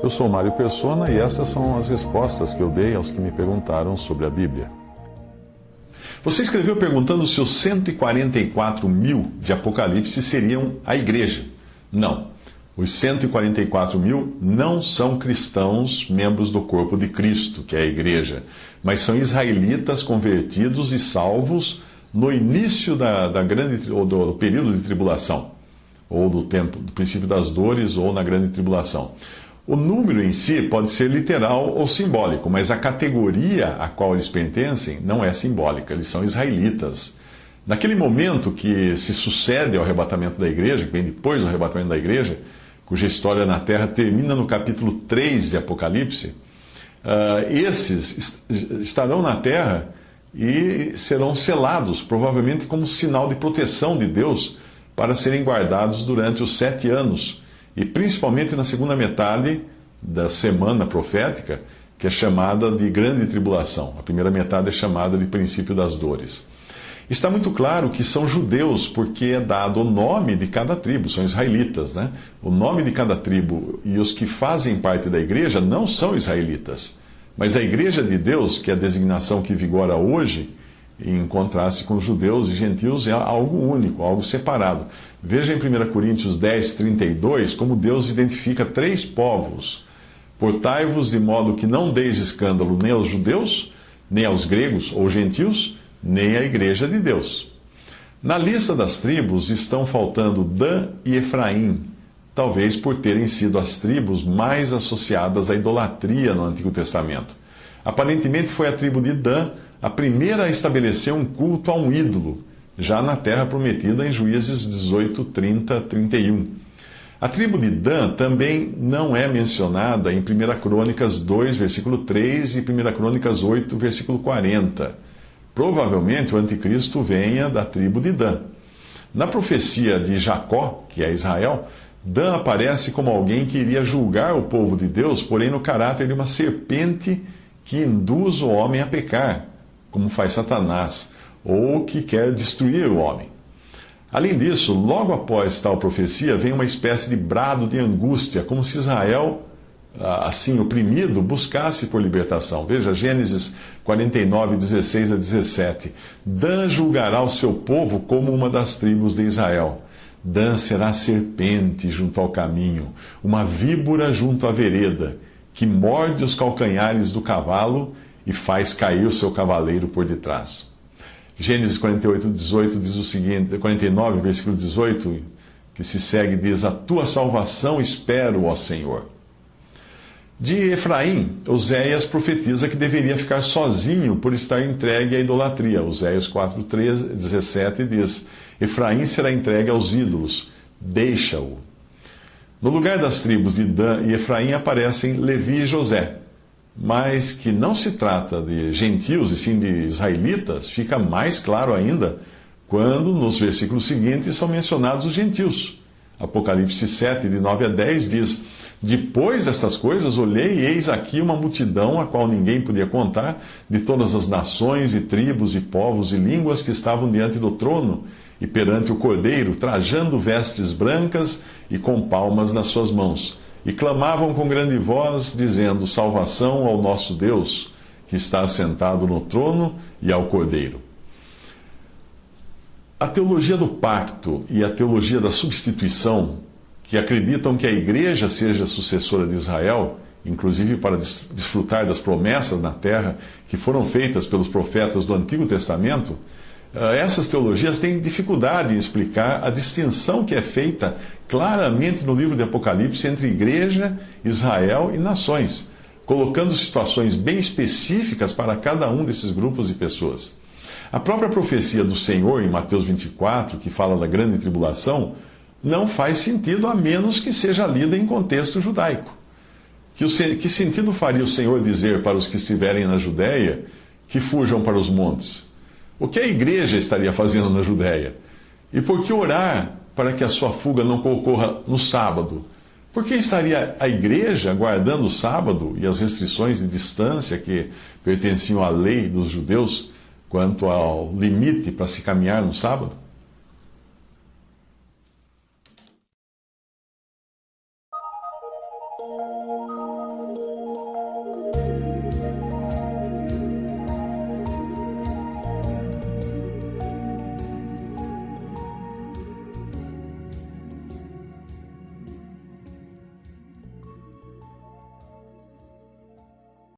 Eu sou Mário Persona e essas são as respostas que eu dei aos que me perguntaram sobre a Bíblia. Você escreveu perguntando se os 144 mil de Apocalipse seriam a igreja. Não. Os 144 mil não são cristãos, membros do corpo de Cristo, que é a igreja, mas são israelitas convertidos e salvos no início do período de tribulação, ou do princípio das dores, ou na grande tribulação. O número em si pode ser literal ou simbólico, mas a categoria a qual eles pertencem não é simbólica, eles são israelitas. Naquele momento que se sucede ao arrebatamento da igreja, que vem depois do arrebatamento da igreja, cuja história na Terra termina no capítulo 3 de Apocalipse, esses estarão na Terra e serão selados, provavelmente como sinal de proteção de Deus, para serem guardados durante os 7 anos, e principalmente na segunda metade da semana profética, que é chamada de Grande Tribulação. A primeira metade é chamada de Princípio das Dores. Está muito claro que são judeus, porque é dado o nome de cada tribo, são israelitas, né? O nome de cada tribo e os que fazem parte da igreja não são israelitas. Mas a igreja de Deus, que é a designação que vigora hoje, em contraste com os judeus e gentios, é algo único, algo separado. Veja em 1 Coríntios 10, 32, como Deus identifica 3 povos. Portai-vos de modo que não deis escândalo nem aos judeus, nem aos gregos ou gentios, nem à igreja de Deus. Na lista das tribos estão faltando Dan e Efraim, talvez por terem sido as tribos mais associadas à idolatria no Antigo Testamento. Aparentemente foi a tribo de Dan a primeira a estabelecer um culto a um ídolo, já na terra prometida em Juízes 18, 30, 31. A tribo de Dan também não é mencionada em 1 Crônicas 2, versículo 3 e 1 Crônicas 8, versículo 40. Provavelmente o anticristo venha da tribo de Dan. Na profecia de Jacó, que é Israel, Dan aparece como alguém que iria julgar o povo de Deus, porém no caráter de uma serpente que induz o homem a pecar, como faz Satanás, ou que quer destruir o homem. Além disso, logo após tal profecia, vem uma espécie de brado de angústia, como se Israel, assim oprimido, buscasse por libertação. Veja, Gênesis 49, 16 a 17. Dan julgará o seu povo como uma das tribos de Israel. Dan será serpente junto ao caminho, uma víbora junto à vereda, que morde os calcanhares do cavalo e faz cair o seu cavaleiro por detrás. Gênesis 48, 18 diz o seguinte, 49, versículo 18, que se segue, diz: A tua salvação espero, ó Senhor. De Efraim, Oséias profetiza que deveria ficar sozinho por estar entregue à idolatria. Oséias 4, 13, 17 diz: Efraim será entregue aos ídolos, deixa-o. No lugar das tribos de Dan e Efraim aparecem Levi e José. Mas que não se trata de gentios e sim de israelitas, fica mais claro ainda quando nos versículos seguintes são mencionados os gentios. Apocalipse 7, de 9 a 10 diz: Depois destas coisas olhei e eis aqui uma multidão a qual ninguém podia contar, de todas as nações e tribos e povos e línguas que estavam diante do trono e perante o Cordeiro, trajando vestes brancas e com palmas nas suas mãos. E clamavam com grande voz, dizendo: Salvação ao nosso Deus, que está assentado no trono, e ao Cordeiro. A teologia do pacto e a teologia da substituição, que acreditam que a igreja seja sucessora de Israel, inclusive para desfrutar das promessas na terra que foram feitas pelos profetas do Antigo Testamento, essas teologias têm dificuldade em explicar a distinção que é feita claramente no livro de Apocalipse entre igreja, Israel e nações, colocando situações bem específicas para cada um desses grupos de pessoas. A própria profecia do Senhor em Mateus 24, que fala da grande tribulação, não faz sentido a menos que seja lida em contexto judaico. Que sentido faria o Senhor dizer para os que estiverem na Judéia que fujam para os montes? O que a igreja estaria fazendo na Judéia? E por que orar para que a sua fuga não ocorra no sábado? Por que estaria a igreja guardando o sábado e as restrições de distância que pertenciam à lei dos judeus quanto ao limite para se caminhar no sábado?